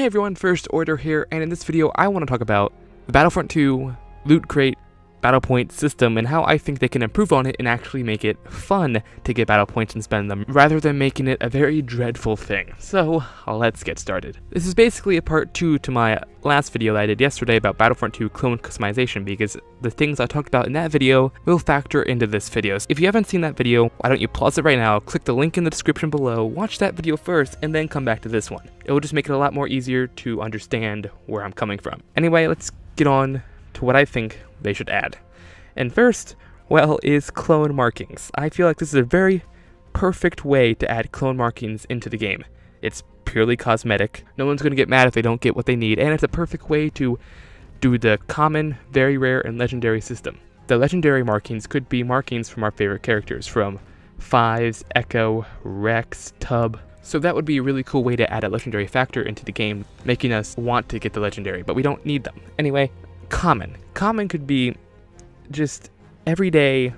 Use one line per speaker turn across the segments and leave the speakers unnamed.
Hey everyone, First Order here, and in this video I want to talk about the Battlefront 2 loot crate battle point system and how I think they can improve on it and actually make it fun to get battle points and spend them, rather than making it a very dreadful thing. So let's get started. This is basically a part 2 to my last video that I did yesterday about Battlefront 2 clone customization, because the things I talked about in that video will factor into this video. So if you haven't seen that video, why don't you pause it right now, click the link in the description below, watch that video first, and then come back to this one. It will just make it a lot more easier to understand where I'm coming from. Anyway, let's get on to what I think they should add. And first, well, is clone markings. I feel like this is a very perfect way to add clone markings into the game. It's purely cosmetic. No one's going to get mad if they don't get what they need, and it's a perfect way to do the common, very rare, and legendary system. The legendary markings could be markings from our favorite characters, from Fives, Echo, Rex, Tub. So that would be a really cool way to add a legendary factor into the game, making us want to get the legendary, but we don't need them. Anyway, common. Common could be just everyday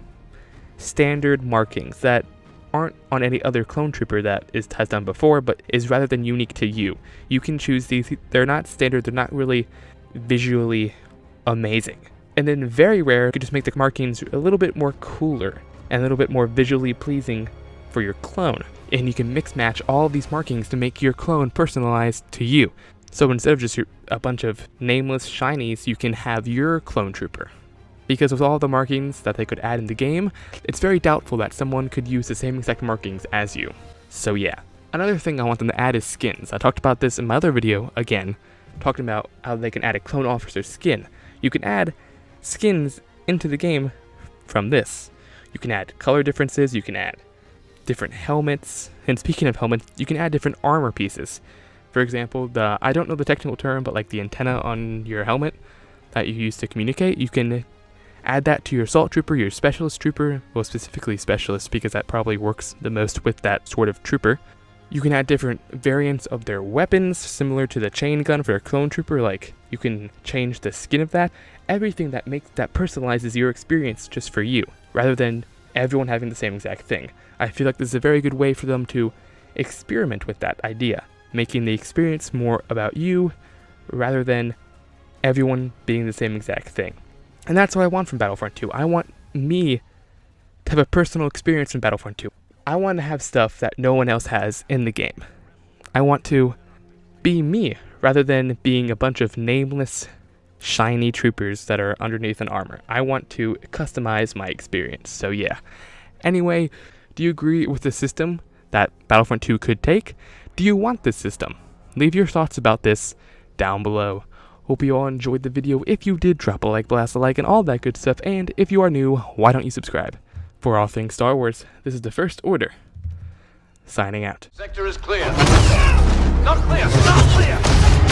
standard markings that aren't on any other clone trooper that has done before, but is rather than unique to you. You can choose these. They're not standard, they're not really visually amazing. And then very rare, you could just make the markings a little bit more cooler and a little bit more visually pleasing for your clone. And you can mix match all of these markings to make your clone personalized to you. So instead of just a bunch of nameless shinies, you can have your clone trooper. Because with all the markings that they could add in the game, it's very doubtful that someone could use the same exact markings as you. So yeah. Another thing I want them to add is skins. I talked about this in my other video, again, talking about how they can add a clone officer skin. You can add skins into the game from this. You can add color differences, you can add different helmets, and speaking of helmets, you can add different armor pieces. For example, I don't know the technical term, but like the antenna on your helmet that you use to communicate, you can add that to your assault trooper, your specialist trooper, well, specifically specialist because that probably works the most with that sort of trooper. You can add different variants of their weapons, similar to the chain gun for a clone trooper, like you can change the skin of that. Everything that personalizes your experience just for you, rather than everyone having the same exact thing. I feel like this is a very good way for them to experiment with that idea, making the experience more about you, rather than everyone being the same exact thing. And that's what I want from Battlefront 2. I want me to have a personal experience from Battlefront 2. I want to have stuff that no one else has in the game. I want to be me, rather than being a bunch of nameless, shiny troopers that are underneath an armor. I want to customize my experience, so yeah. Anyway, do you agree with the system that Battlefront 2 could take? Do you want this system? Leave your thoughts about this down below. Hope you all enjoyed the video. If you did, drop a like, blast a like, and all that good stuff. And if you are new, why don't you subscribe? For all things Star Wars, this is the First Order, signing out.
Sector is clear. Not clear! Not clear!